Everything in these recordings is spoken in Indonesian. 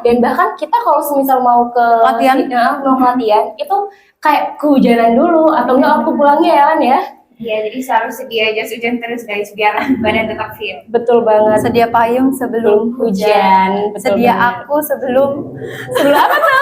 Dan bahkan kita kalau semisal mau ke Latihan itu kayak kehujanan dulu atau enggak waktu pulangnya ya kan ya. Iya, jadi selalu sedia jas hujan terus guys biar badan tetap fit. Betul banget. sedia payung sebelum hujan. Betul Sedia banget. aku sebelum apa tuh?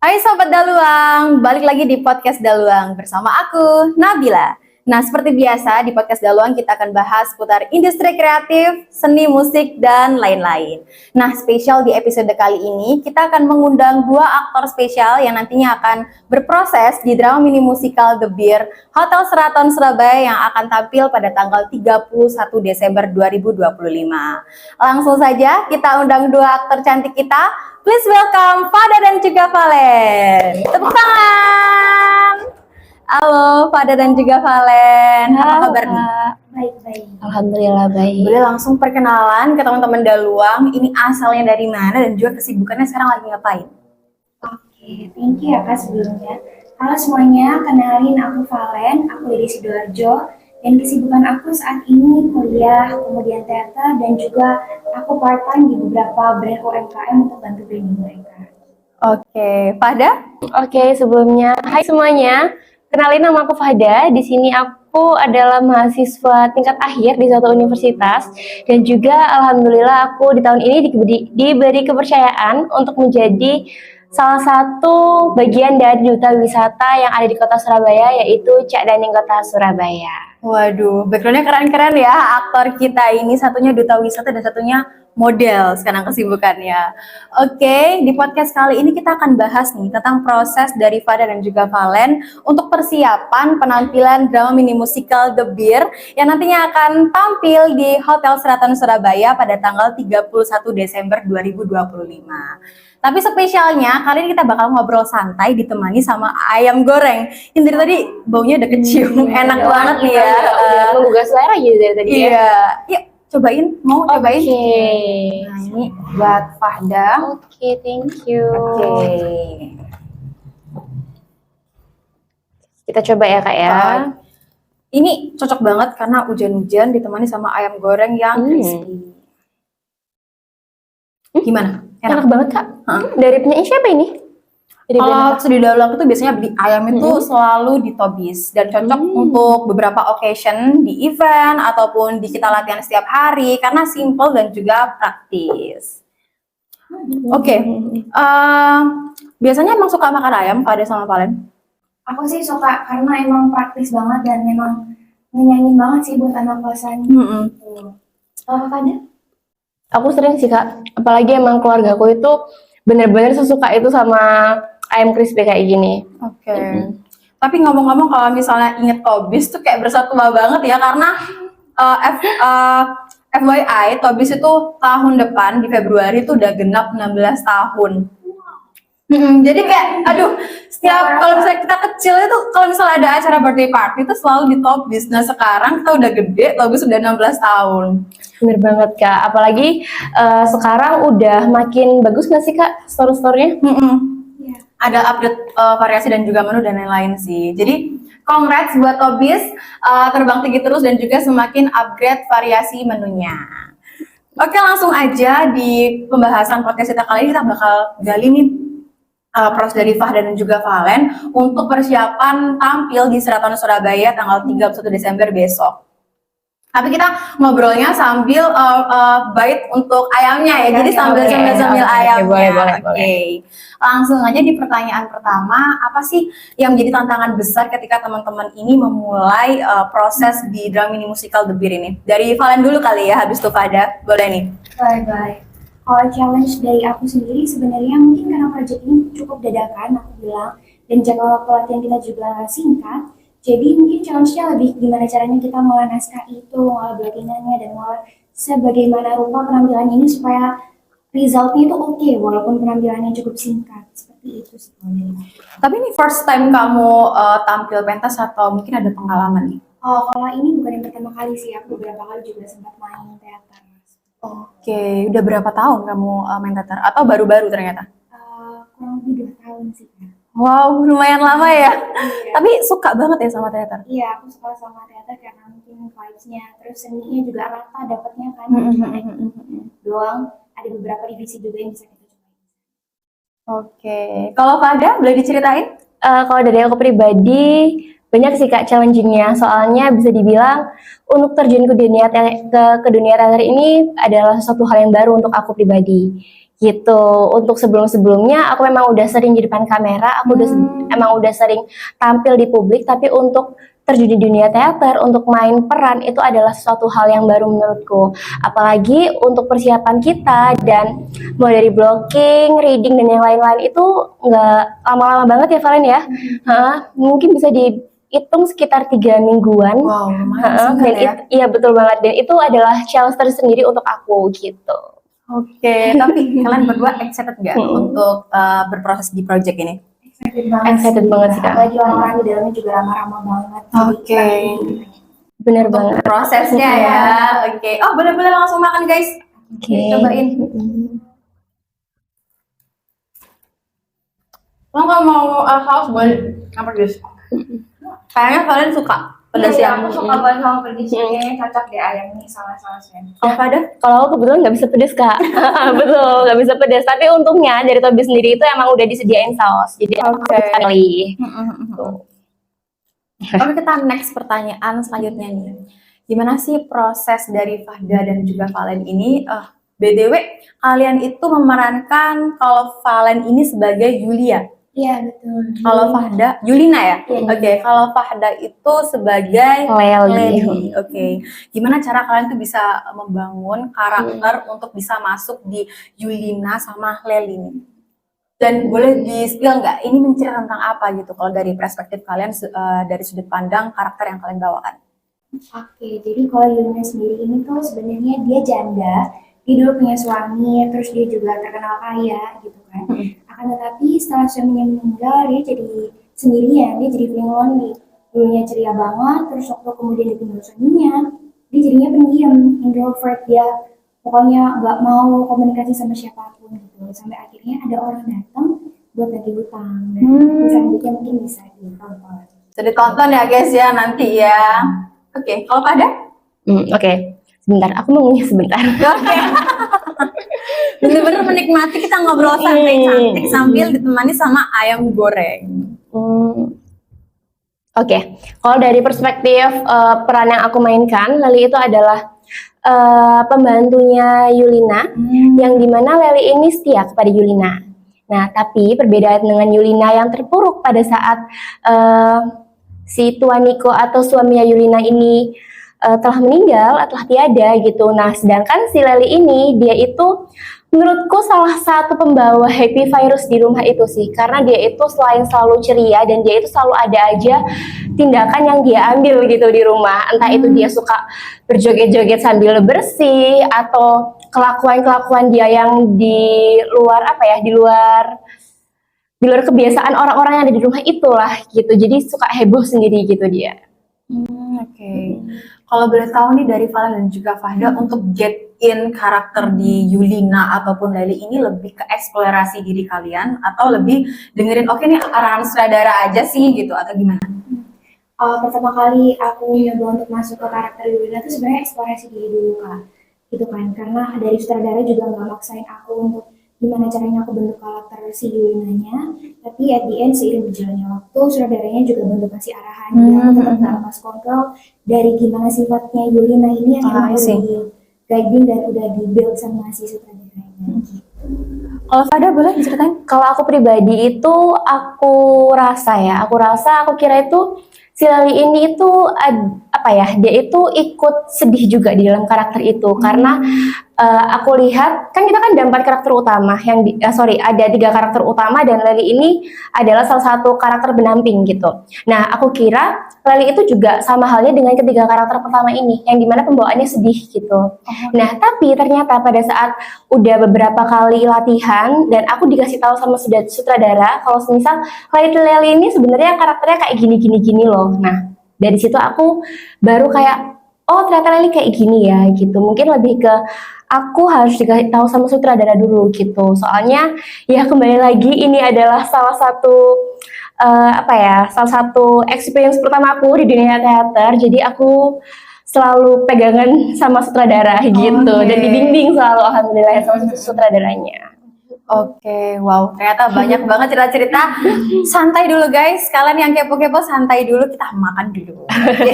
Hai Sobat Daluang, balik lagi di podcast Daluang bersama aku, Nabila. Nah, seperti biasa di podcast Daluang kita akan bahas seputar industri kreatif, seni musik, dan lain-lain. Nah, spesial di episode kali ini kita akan mengundang dua aktor spesial yang nantinya akan berproses di drama mini musikal The Beer Hotel Sheraton Surabaya yang akan tampil pada tanggal 31 Desember 2025. Langsung saja kita undang dua aktor cantik kita. Please welcome Fada dan juga Valen. Tepuk tangan. Halo Fada dan juga Valen. Apa kabar nih? Baik-baik. Alhamdulillah baik. Boleh langsung perkenalan ke teman-teman Daluang. Ini asalnya dari mana dan juga kesibukannya sekarang lagi ngapain? Oke, thank you ya Kak sebelumnya. Halo semuanya, kenalin aku Valen, aku dari Sidoarjo. Dan kesibukan aku saat ini kuliah, kemudian teater, dan juga aku part-time di beberapa brand UMKM untuk bantu branding mereka. Oke, Fada? Oke, sebelumnya hai semuanya. Kenalin nama aku Fada. Di sini aku adalah mahasiswa tingkat akhir di suatu universitas dan juga alhamdulillah aku di tahun ini diberi kepercayaan untuk menjadi salah satu bagian dari duta wisata yang ada di Kota Surabaya, yaitu Cak Daning Kota Surabaya. Waduh, backgroundnya keren-keren ya aktor kita ini. Satunya duta wisata dan satunya model sekarang kesibukannya. Oke, di podcast kali ini kita akan bahas nih tentang proses dari Fada dan juga Valen untuk persiapan penampilan drama mini musikal The Beer yang nantinya akan tampil di Hotel Sheraton Surabaya pada tanggal 31 Desember 2025. Tapi spesialnya kali ini kita bakal ngobrol santai ditemani sama ayam goreng. Yang dari tadi baunya udah kecium, enak banget nih ya. Udah menggugah selera gitu dari tadi ya. Iya, yuk cobain, mau cobain? Oke. Nah ini buat Fahda. Oke, thank you. Oke. Kita coba ya kak ya. Ini cocok banget karena hujan-hujan ditemani sama ayam goreng yang crispy. Gimana? Enak banget kak. Dari penyanyi siapa ini? Kalau di Daluang itu biasanya beli ayam itu selalu ditobis dan cocok untuk beberapa occasion di event ataupun di kita latihan setiap hari karena simple dan juga praktis. Oke. Biasanya emang suka makan ayam Fada sama Valen? Aku sih suka karena emang praktis banget dan memang nyenyanin banget sih buat anak kosan. Kalau Fada? Aku sering sih kak, apalagi emang keluarga aku itu bener-bener sesuka itu sama ayam crispy kayak gini. Oke. Tapi ngomong-ngomong kalau misalnya inget Tobis tuh kayak bersatu banget ya karena FYI Tobis itu tahun depan di Februari itu udah genap 16 tahun. Jadi kayak aduh setiap kalau misalnya kita kecil itu kalau misalnya ada acara birthday party itu selalu di Tobis. Nah sekarang kita udah gede, Tobis udah 16 tahun. Bener banget kak, apalagi sekarang udah makin bagus nggak sih kak store-store-nya? Ada update variasi dan juga menu dan lain-lain sih. Jadi congrats buat Tobis, terbang tinggi terus dan juga semakin upgrade variasi menunya. Oke langsung aja di pembahasan podcast kita kali ini kita bakal gali nih proses dari Fahda dan juga Valen untuk persiapan tampil di Sheraton Surabaya tanggal 31 Desember besok. Tapi kita ngobrolnya sambil bite untuk ayamnya ya. Jadi sambil ayamnya. Oke. Langsung aja di pertanyaan pertama, apa sih yang menjadi tantangan besar ketika teman-teman ini memulai proses di drama mini musikal The Beer ini? Dari Valen dulu kali ya, habis itu Fahda. Boleh nih. Baik. Kalau challenge dari aku sendiri sebenarnya mungkin karena proyek ini cukup dadakan aku bilang dan jangka waktu latihan kita juga singkat. Jadi mungkin challenge-nya lebih gimana caranya kita ngolah naskah itu, ngolah blockingannya, dan ngolah sebagaimana rupa penampilan ini supaya resultnya itu oke, walaupun penampilannya cukup singkat. Seperti itu sih. Tapi ini first time kamu tampil pentas atau mungkin ada pengalaman nih? Oh, kalau ini bukan yang pertama kali sih, aku beberapa kali juga sempat main teater. Oke, udah berapa tahun kamu main teater? Atau baru-baru ternyata? Kurang lebih 2 tahun sih. Wow, lumayan lama ya. Tapi suka banget ya sama teater? Iya, aku suka sama teater karena mungkin dapetin vibes-nya, terus seninya juga rata dapetnya kan, doang ada beberapa divisi juga yang bisa kita coba. Oke, kalau Fahda boleh diceritain? Kalau dari aku pribadi banyak sih Kak challenging-nya, soalnya bisa dibilang untuk terjun ke ke dunia teater ini adalah sesuatu hal yang baru untuk aku pribadi gitu. Untuk sebelum-sebelumnya aku memang udah sering di depan kamera, aku emang udah sering tampil di publik, tapi untuk terjun di dunia teater, untuk main peran itu adalah sesuatu hal yang baru menurutku. Apalagi untuk persiapan kita dan mulai dari blocking, reading dan yang lain-lain itu nggak lama-lama banget ya Valen ya. Mungkin bisa dihitung sekitar 3 mingguan. Wow, lumayan singkat ya. Iya betul banget, dan itu adalah challenge tersendiri untuk aku gitu. Oke, tapi kalian berdua excited nggak untuk berproses di project ini? Excited banget sih Kak. Apalagi orang-orang di dalamnya juga ramah-ramah banget. Oke. Bener Untuk banget. prosesnya ya. Oke. Oh, boleh-boleh langsung makan guys. Oke. Cobain. Lo nggak mau saus boleh apa guys? Kayaknya kalian suka pedas ya. Aku suka banget sama pedesnya, kayaknya cocok deh ayam ini sama sausnya. Kalau Fahda? Kalau aku kebetulan nggak bisa pedes Kak. Betul, nggak bisa pedes. Tapi untungnya dari Tobi sendiri itu emang udah disediain saus. Jadi aku sekali. Oke, kita next pertanyaan selanjutnya nih. Gimana sih proses dari Fahda dan juga Valen ini? BTW, kalian itu memerankan kalau Valen ini sebagai Yulia. Iya betul. Kalau Fahda, Yulina ya? Iya. Oke, kalau Fahda itu sebagai Leli. Oke. Gimana cara kalian tuh bisa membangun karakter untuk bisa masuk di Yulina sama Leli nih? Dan boleh di-spill nggak, ini menceritakan tentang apa gitu kalau dari perspektif kalian dari sudut pandang karakter yang kalian bawakan? Oke, jadi kalau Yulina sendiri ini tuh sebenarnya dia janda, dia dulu punya suami, terus dia juga terkenal kaya gitu kan. Akan tetapi setelah suaminya meninggal, dia jadi sendirian, dia jadi feeling lonely. Dulunya ceria banget, terus waktu kemudian ditinggal suaminya, dia jadinya pendiam, introvert, dia pokoknya nggak mau komunikasi sama siapapun gitu. Sampai akhirnya ada orang datang buat nagih hutang. Dan selanjutnya mungkin bisa ditonton. Bisa ditonton ya guys ya nanti ya. Oke, kalau Fahda? Oke. Sebentar, aku mau ngunyah sebentar. Oke. Bener-bener menikmati kita ngobrol santai cantik sambil ditemani sama ayam goreng. Oke, kalau dari perspektif peran yang aku mainkan, Leli itu adalah pembantunya Yulina, yang dimana Leli ini setia kepada Yulina. Nah, tapi perbedaan dengan Yulina yang terpuruk pada saat si Tuan Niko atau suaminya Yulina ini telah meninggal, telah tiada gitu. Nah, sedangkan si Leli ini, dia itu menurutku salah satu pembawa happy virus di rumah itu sih, karena dia itu selain selalu ceria dan dia itu selalu ada aja tindakan yang dia ambil gitu di rumah. Entah itu dia suka berjoget-joget sambil bersih atau kelakuan-kelakuan dia yang di luar di luar kebiasaan orang-orang yang ada di rumah itulah gitu. Jadi suka heboh sendiri gitu dia. Oke. Kalau boleh tahu nih dari Valen dan juga Fahda untuk get in karakter di Yulina ataupun Leli ini lebih ke eksplorasi diri kalian atau lebih dengerin oke nih arahan sutradara aja sih gitu atau gimana? Pertama kali aku nyoba untuk masuk ke karakter Yulina itu sebenarnya eksplorasi diri dulu Kak, gitu kan, karena dari sutradara juga nggak maksain aku untuk gimana caranya aku bentuk karakter si Yulinanya, tapi at the end seiring berjalannya waktu sutradaranya juga bentuk kasih arahan, dia tetap nggak lepas kontrol dari gimana sifatnya Yulina ini yang emang udah di guiding dan udah di build sama si sutradaranya gitu. Kalau Fahda boleh diceritain? Kalau aku pribadi itu aku kira itu si Leli ini itu dia itu ikut sedih juga di dalam karakter itu karena aku lihat kan kita kan ada 4 karakter utama yang ada 3 karakter utama dan Leli ini adalah salah satu karakter pendamping gitu. Nah, aku kira Leli itu juga sama halnya dengan ketiga karakter pertama ini yang dimana pembawaannya sedih gitu. Nah, tapi ternyata pada saat udah beberapa kali latihan dan aku dikasih tahu sama sutradara kalau misal Leli ini sebenarnya karakternya kayak gini loh. Nah, dari situ aku baru kayak oh ternyata Leli kayak gini ya gitu. Mungkin lebih ke aku harus dikasih tahu sama sutradara dulu gitu. Soalnya ya kembali lagi ini adalah salah satu experience pertama aku di dunia teater. Jadi aku selalu pegangan sama sutradara gitu dan dibimbing selalu alhamdulillah sama sutradaranya. Oke, wow, ternyata banyak banget cerita-cerita. Santai dulu guys, kalian yang kepo-kepo santai dulu, kita makan dulu. Oke.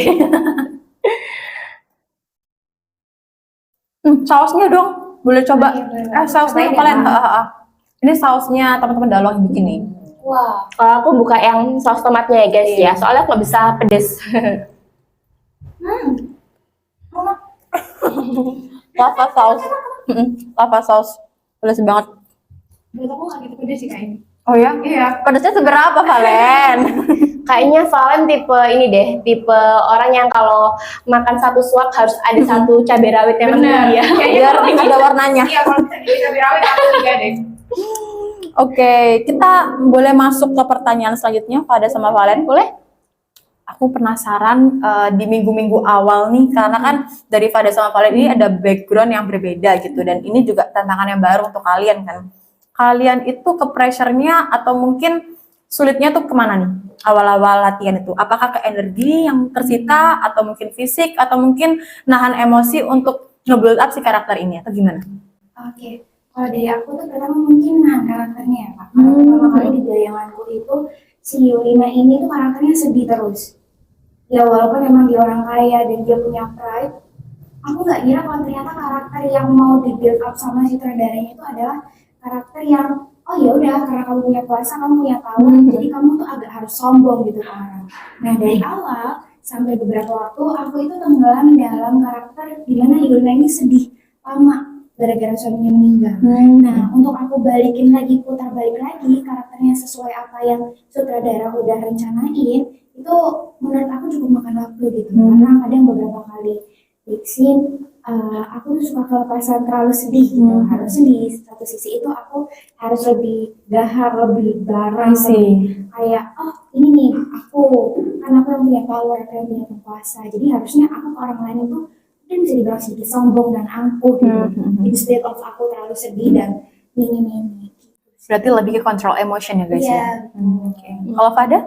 Sausnya dong, boleh coba. Sausnya Cobain ya, kalian. Kak. Ini sausnya teman-teman Dalong yang bikin nih. Wah, Kalau aku buka yang saus tomatnya ya guys ya, soalnya aku nggak bisa pedes. Lava saus. Lava saus. Pedas banget. menurut aku nggak gitu pedes sih kayaknya. Oh ya? Iya. Pedasnya seberapa Valen? Kayaknya Valen tipe ini deh, tipe orang yang kalau makan satu suap harus ada satu cabai rawit yang menang ya. Biar ada warnanya. Iya, kalau bisa jadi cabai rawit aku juga deh. Oke, kita boleh masuk ke pertanyaan selanjutnya pada sama Valen, boleh? Aku penasaran di minggu-minggu awal nih, karena kan dari Fada sama Valen ini ada background yang berbeda gitu, dan ini juga tantangan yang baru untuk kalian kan. Kalian itu ke pressure-nya atau mungkin sulitnya tuh kemana nih awal-awal latihan itu? Apakah ke energi yang tersita, atau mungkin fisik, atau mungkin nahan emosi untuk nge-build up si karakter ini, atau gimana? Oke, kalau dari aku tuh pertama mungkin nahan karakternya ya Kak. Karena pertama kali di bayanganku itu si Yulina ini tuh karakternya sedih terus. Ya walaupun emang dia orang kaya dan dia punya pride, aku nggak kira kalau ternyata karakter yang mau di build up sama si sutradaranya itu adalah karakter yang oh ya udah karena kamu punya kuasa, kamu punya power, jadi kamu tuh agak harus sombong gitu ke orang. Nah dari awal sampai beberapa waktu aku itu tenggelam dalam karakter di mana Yulina ini sedih lama gara-gara suaminya meninggal. Nah untuk aku balikin lagi, putar balik lagi karakternya sesuai apa yang sutradara udah rencanain, itu menurut aku cukup makan waktu gitu. Karena kadang beberapa kali scene aku tuh suka kelepasan terlalu sedih gitu. Harusnya di satu sisi itu aku harus lebih gahar, lebih garang, kayak oh ini nih aku, kan aku yang punya power, aku yang punya kuasa, jadi harusnya aku ke orang lain itu mungkin bisa dibilang sedikit sombong dan angkuh gitu. Instead of aku terlalu sedih dan mini-mini. Berarti lebih ke control emotion ya guys Iya. ya? Oke. Kalau Fada?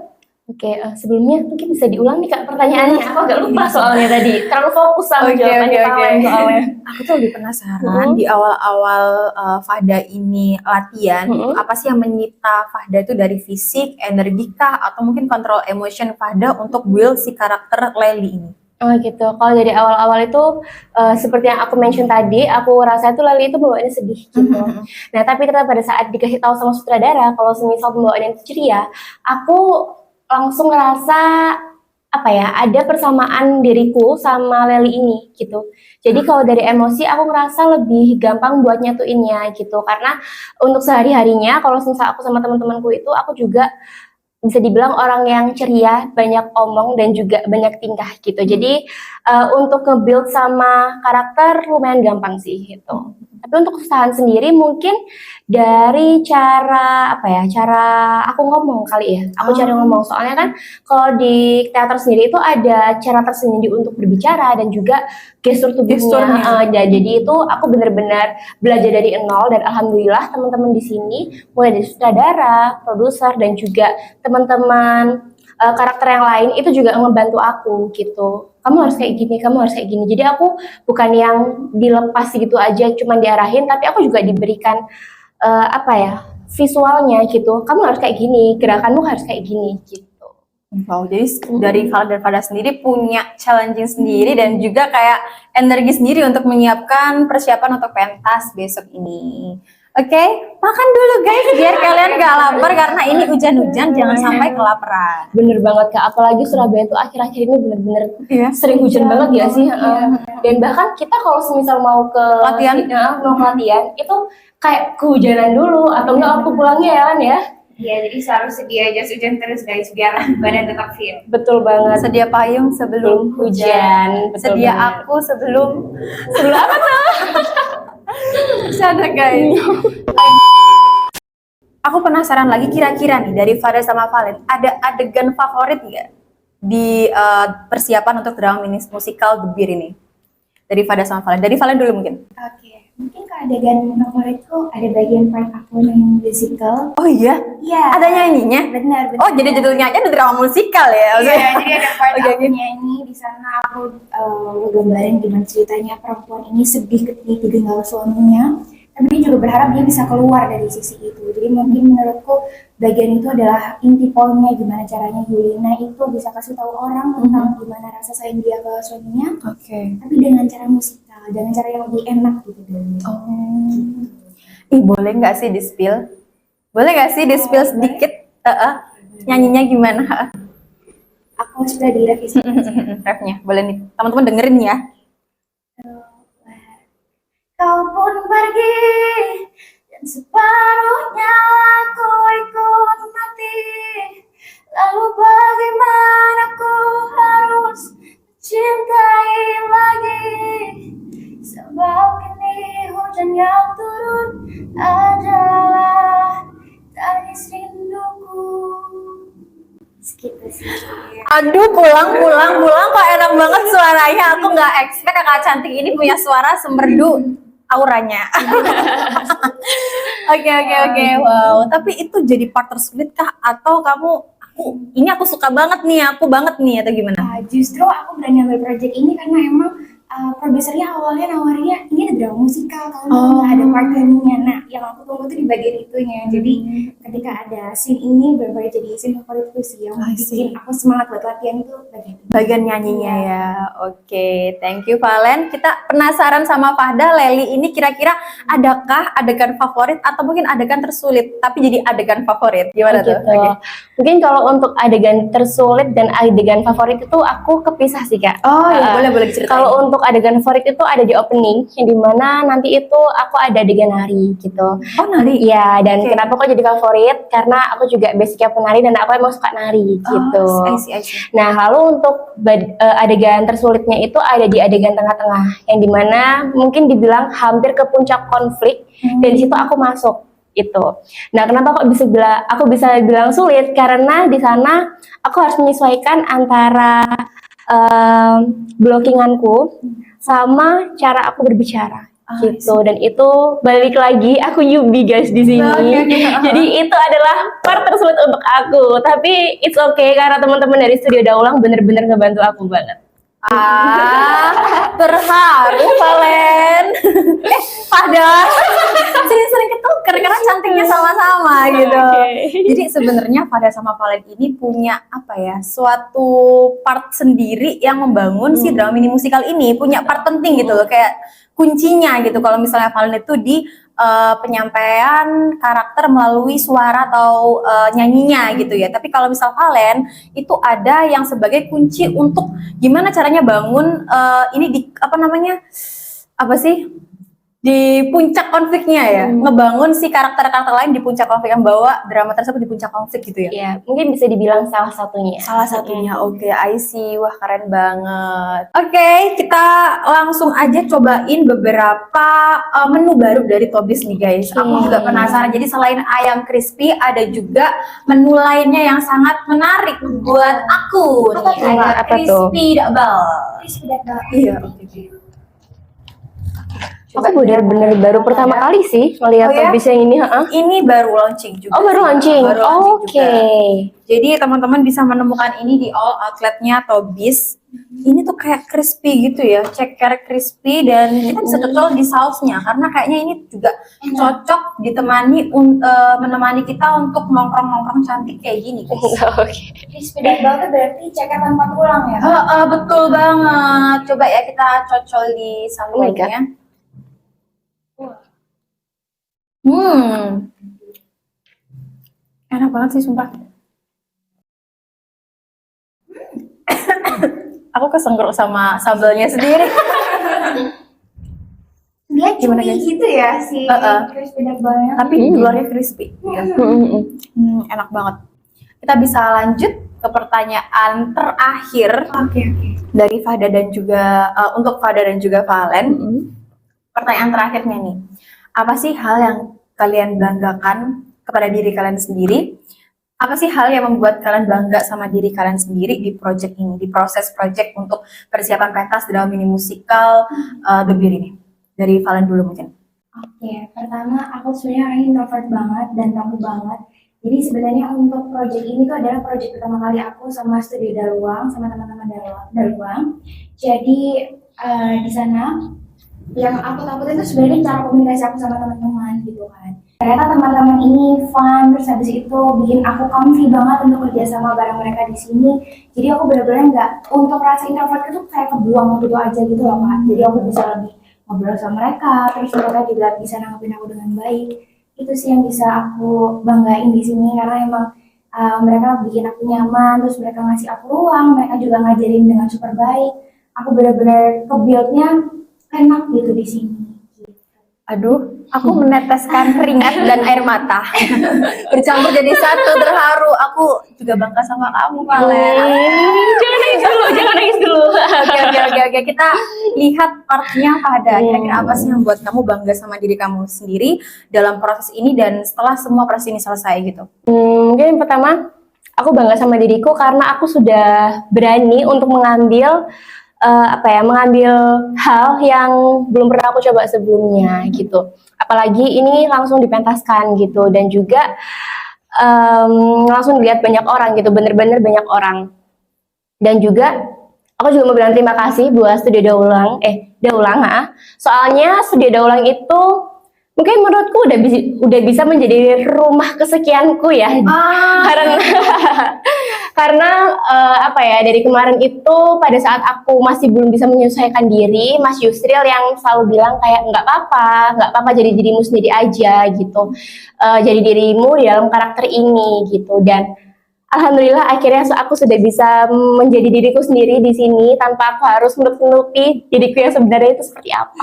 Oke, sebelumnya mungkin bisa diulang nih Kak pertanyaannya. Aku agak lupa soalnya tadi. Terlalu fokus sama jawabannya Valen soalnya. Aku tuh lebih penasaran di awal-awal Fahda ini latihan, itu apa sih yang menyita Fahda itu dari fisik, energi kah, atau mungkin kontrol emotion Fahda untuk build si karakter Lely ini? Oh gitu. Kalau dari awal-awal itu seperti yang aku mention tadi, aku rasa itu Lely itu bawaannya sedih gitu. Nah tapi ternyata pada saat dikasih tahu sama sutradara kalau semisal pembawaannya itu ceria, aku langsung ngerasa apa ya, ada persamaan diriku sama Lely ini gitu. Jadi kalau dari emosi aku ngerasa lebih gampang buat nyatuinnya gitu, karena untuk sehari-harinya kalau misal aku sama teman-temanku itu aku juga bisa dibilang orang yang ceria, banyak omong dan juga banyak tingkah gitu. Jadi untuk nge-build sama karakter lumayan gampang sih gitu. Tapi untuk kesusahan sendiri mungkin dari cara apa ya, cara aku ngomong kali ya. Aku cara ngomong, soalnya kan kalau di teater sendiri itu ada cara tersendiri untuk berbicara dan juga gestur tubuhnya. Jadi itu aku benar-benar belajar dari nol, dan alhamdulillah teman-teman di sini mulai dari sutradara, produser dan juga teman-teman karakter yang lain itu juga ngebantu aku gitu. Kamu harus kayak gini, kamu harus kayak gini. Jadi aku bukan yang dilepas gitu aja, cuman diarahin, tapi aku juga diberikan apa ya, visualnya gitu. Kamu harus kayak gini, gerakanmu harus kayak gini gitu. Wow, jadi dari Valen dan Fada sendiri punya challenging sendiri dan juga kayak energi sendiri untuk menyiapkan persiapan untuk pentas besok ini. Oke, makan dulu guys biar kalian gak lapar karena ini hujan-hujan, jangan sampai kelaparan. Bener banget Kak, apalagi Surabaya tuh akhir-akhir ini bener-bener sering hujan banget ya sih. Dan bahkan kita kalau semisal mau ke latihan itu kayak kehujanan dulu atau enggak waktu pulangnya ya kan ya. Iya, jadi selalu sedia jas hujan terus guys biar badan tetap fit. Betul banget. Sedia payung sebelum hujan. Betul Sedia banget. aku sebelum apa tuh? Bercanda guys. Aku penasaran lagi, kira-kira nih dari Fada sama Valen ada adegan favorit nggak di persiapan untuk drama mini musikal The Beer ini? Dari Fada sama Valen. Dari Valen dulu mungkin. Oke, mungkin adegan favoritku ada bagian part aku yang musical. Oh iya? Iya. Ada nyanyinya? Benar. Oh, jadi judulnya aja ada drama musikal ya? Iya, jadi ada part Oke, aku nyanyi di sana aku gambarin gimana ceritanya perempuan ini sedih ketika ditinggal suaminya, tapi dia juga berharap dia bisa keluar dari sisi itu. Jadi mungkin menurutku bagian itu adalah inti poinnya gimana caranya Yulina itu bisa kasih tahu orang tentang gimana rasa sayang dia ke suaminya, Oke. tapi dengan cara musikal, dengan cara yang lebih enak gitu. Ih, boleh nggak sih di-spill? Boleh nggak sih di-spill sedikit? Nyanyinya gimana? Aku sudah direvisi. Refnya, boleh nih. Teman-teman dengerin ya. Kau pun pergi dan separuhnya aku ikut mati. Lalu bagaimana ku harus mencintai lagi? Sebab kini hujan yang turun adalah tangis rinduku. Segitu sih. Aduh, pulang kok enak banget suaranya. Aku nggak expect kakak cantik ini punya suara semerdu auranya. Oke. Wow. Tapi itu jadi part tersulit kah? Atau aku suka banget nih, aku banget nih, atau gimana? Justru aku berani ambil project ini karena emang produsernya awalnya nawarinnya ini ada drama musikal kalau nggak ada part nyanyinya. Nah, yang aku tunggu tuh di bagian itunya. Jadi ketika ada scene ini benar-benar jadi scene favoritku sih yang bikin aku semangat buat latihan itu Bagian nyanyinya ya. Oke, thank you Valen. Kita penasaran sama Fahda, Leli ini kira-kira adakah adegan favorit atau mungkin adegan tersulit tapi jadi adegan favorit? Gimana tuh? Gitu. Mungkin kalau untuk adegan tersulit dan adegan favorit itu aku kepisah sih Kak. Oh ya, boleh diceritain. Kalau untuk adegan favorit itu ada di opening, yang dimana nanti itu aku ada adegan nari gitu. Oh, nari? Iya, dan kenapa kok jadi favorit? Karena aku juga basicnya penari dan aku emang suka nari gitu. I see. Nah, lalu untuk adegan tersulitnya itu ada di adegan tengah-tengah, yang dimana mungkin dibilang hampir ke puncak konflik, dan di situ aku masuk itu. Nah, kenapa kok aku bisa bilang sulit? Karena di sana aku harus menyesuaikan antara blockinganku sama cara aku berbicara gitu. Dan itu balik lagi aku newbie guys di sini. Jadi itu adalah part tersulit untuk aku. Tapi it's okay karena teman-teman dari Studio Daulang bener-bener ngebantu aku banget. Terharu Valen. Padahal sering-sering ketuker karena cantiknya sama-sama gitu. Jadi sebenarnya Fahda sama Valen ini punya suatu part sendiri yang membangun si drama mini musikal ini, punya part penting gitu loh, kayak kuncinya gitu. Kalau misalnya Valen itu di penyampaian karakter melalui suara atau nyanyinya gitu ya. Tapi kalau misal Valen itu ada yang sebagai kunci untuk gimana caranya bangun ini di di puncak konfliknya ya, ngebangun si karakter-karakter lain di puncak konflik, yang bawa drama tersebut di puncak konflik gitu ya. Ya, mungkin bisa dibilang salah satunya. Oke, I see. Wah, keren banget. Oke, kita langsung aja cobain beberapa menu baru dari Tobis nih guys. Aku juga penasaran. Jadi selain ayam crispy, ada juga menu lainnya yang sangat menarik buat aku. Apa tuh? Crispy double. Iya, oke. Aku bener-bener baru pertama kali sih melihat Tobis yang ini. Ini baru launching juga. Oh, baru launching. Oke. Jadi teman-teman bisa menemukan ini di all outletnya Tobis. Ini tuh kayak crispy gitu ya, ceker crispy, dan kita bisa cocok di sausnya karena kayaknya ini juga cocok menemani kita untuk nongkrong-nongkrong cantik kayak gini. Crispy double berarti ceker tanpa tulang ya? Betul banget. Coba ya kita cocol di sambelnya. Enak banget sih sumpah. Aku kesenggol sama sambelnya sendiri. Dia cumi gitu ya si crispy double-nya. Tapi luarnya crispy. Enak banget. Kita bisa lanjut ke pertanyaan terakhir dari Fahda dan juga untuk Fahda dan juga Valen. Pertanyaan terakhirnya nih, apa sih hal yang kalian banggakan kepada diri kalian sendiri? Apa sih hal yang membuat kalian bangga sama diri kalian sendiri di project ini, di proses project untuk persiapan pentas drama mini musikal The Beer ini? Dari Valen dulu mungkin. Oke, pertama aku sebenarnya orangnya introvert banget dan takut banget. Jadi sebenarnya untuk project ini tuh adalah project pertama kali aku sama Studio Daruang, sama teman-teman Daruang. Jadi di sana yang aku takutin itu sebenarnya cara komunikasi aku sama teman-teman gitu kan. Ternyata teman-teman ini fun, terus habis itu bikin aku comfy banget untuk kerja sama bareng mereka di sini. Jadi aku benar-benar nggak, untuk rasa introvert itu kayak kebuang gitu aja gitu loh Kak. Jadi aku bisa lebih ngobrol sama mereka, terus mereka juga bisa nanggepin aku dengan baik. Itu sih yang bisa aku banggain di sini karena emang mereka bikin aku nyaman, terus mereka ngasih aku ruang, mereka juga ngajarin dengan super baik. Aku benar-benar ke-build-nya enak gitu di sini. Aduh, aku meneteskan keringat dan air mata. Bercampur jadi satu, terharu. Aku juga bangga sama kamu, Valen. Jangan nangis dulu, jangan nangis dulu. Oke. Kita lihat partnya pada kira-kira apa sih yang buat kamu bangga sama diri kamu sendiri dalam proses ini dan setelah semua proses ini selesai gitu. Mungkin yang pertama, aku bangga sama diriku karena aku sudah berani untuk mengambil mengambil hal yang belum pernah aku coba sebelumnya gitu. Apalagi ini langsung dipentaskan gitu dan juga langsung dilihat banyak orang gitu, bener-bener banyak orang. Dan juga aku juga mau bilang terima kasih buat Studio Daulang, soalnya Studio Daulang itu mungkin menurutku udah bisa menjadi rumah kesekianku ya. Karena dari kemarin itu pada saat aku masih belum bisa menyesuaikan diri, Mas Yusril yang selalu bilang kayak nggak apa-apa jadi dirimu sendiri aja gitu, jadi dirimu di dalam karakter ini gitu. Dan alhamdulillah akhirnya aku sudah bisa menjadi diriku sendiri di sini tanpa aku harus menutupi diriku yang sebenarnya itu seperti apa.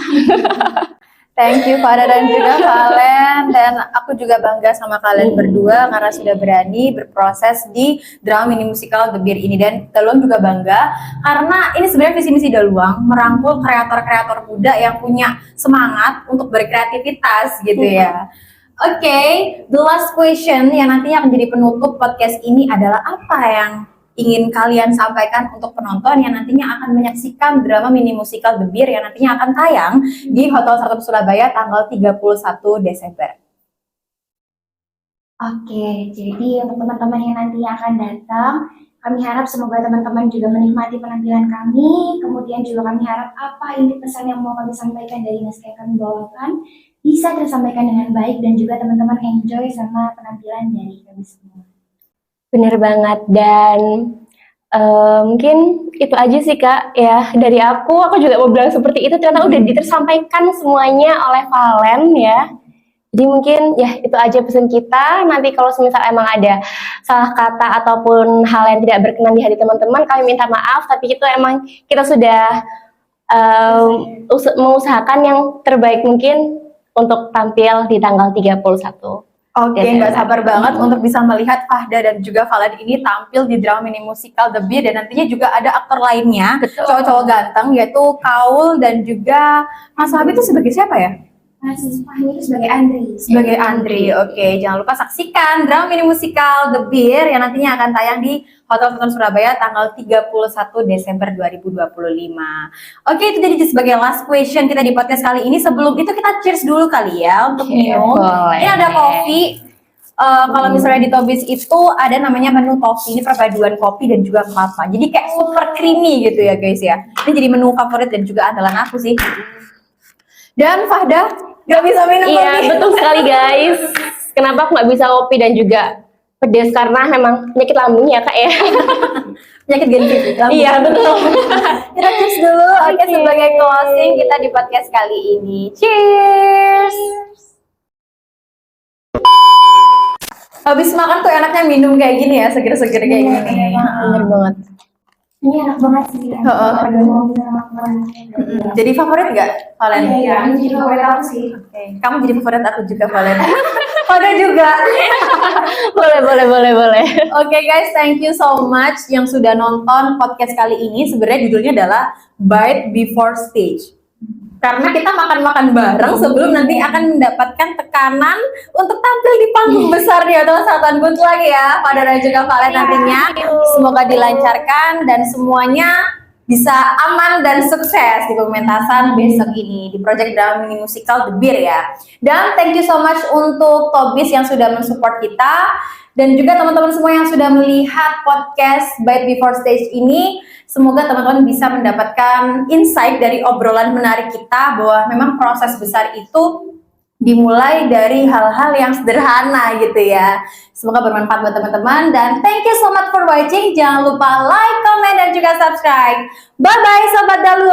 Thank you Farah dan juga Valen, dan aku juga bangga sama kalian berdua karena sudah berani berproses di drama mini musikal The Beer ini. Dan Daluang juga bangga karena ini sebenarnya visi misi Daluang merangkul kreator-kreator muda yang punya semangat untuk berkreativitas gitu ya. Oke, the last question yang nantinya akan jadi penutup podcast ini adalah apa yang ingin kalian sampaikan untuk penonton yang nantinya akan menyaksikan drama mini musikal The Beer yang nantinya akan tayang di Hotel Startup Surabaya tanggal 31 Desember. Oke, jadi untuk teman-teman yang nantinya akan datang, kami harap semoga teman-teman juga menikmati penampilan kami, kemudian juga kami harap apa inti pesan yang mau kami sampaikan dari naskah yang kami bawakan bisa tersampaikan dengan baik dan juga teman-teman enjoy sama penampilan dari kami semua. Bener banget, dan mungkin itu aja sih Kak ya dari aku juga mau bilang seperti itu, ternyata udah tersampaikan semuanya oleh Valen ya. Jadi mungkin ya itu aja pesan kita. Nanti kalau semisal emang ada salah kata ataupun hal yang tidak berkenan di hati teman-teman, kami minta maaf, tapi itu emang kita sudah mengusahakan yang terbaik mungkin untuk tampil di tanggal 31. Oke, nggak sabar banget untuk bisa melihat Fahda dan juga Valen ini tampil di drama mini musikal The Beer, dan nantinya juga ada aktor lainnya, cowok-cowok ganteng, yaitu Kaul dan juga Mas Wabi itu sebagai siapa ya? Mas Fahmi itu sebagai Andri. Sebagai Andri, oke. Jangan lupa saksikan drama mini musikal The Beer yang nantinya akan tayang di Hotel Sultan Surabaya tanggal 31 Desember 2025. Oke, itu jadi sebagai last question kita di podcast kali ini. Sebelum itu kita cheers dulu kali ya untuk minum. Boleh. Ini ada kopi. Kalau misalnya di Tobis itu ada namanya menu topi. Ini perpaduan kopi dan juga kelapa. Jadi kayak super creamy gitu ya guys ya. Ini jadi menu favorit dan juga andalan aku sih. Dan Fahda gak bisa minum kopi. Iya, betul sekali guys. Kenapa aku nggak bisa kopi dan juga pedas, karena memang penyakit lambung ya Kak ya. Penyakit gentik. Iya betul. Kita cheers dulu. Oke, sebagai closing kita di podcast kali ini. Cheers. Habis makan tuh enaknya minum kayak gini ya, seger-seger kayak gini. Bener banget. Ini enak banget sih. Jadi favorit nggak, Valen? Iya, ini jadi favorit aku sih. Oke. Kamu jadi favorit aku juga, Valen. Pada juga. boleh. Oke guys, thank you so much yang sudah nonton podcast kali ini. Sebenarnya judulnya adalah Bite Before Stage. Karena kita makan-makan bareng sebelum nanti akan mendapatkan tekanan untuk tampil di panggung besar di Hotel Sultan. Good luck ya pada dan juga Valen nantinya. Semoga dilancarkan dan semuanya bisa aman dan sukses di pementasan besok ini di project drama mini musical The Beer ya. Dan thank you so much untuk Tobis yang sudah mensupport kita dan juga teman-teman semua yang sudah melihat podcast Bite Before Stage ini. Semoga teman-teman bisa mendapatkan insight dari obrolan menarik kita bahwa memang proses besar itu dimulai dari hal-hal yang sederhana gitu ya. Semoga bermanfaat buat teman-teman dan thank you so much for watching. Jangan lupa like, comment, dan juga subscribe. Bye-bye Sobat Dalu.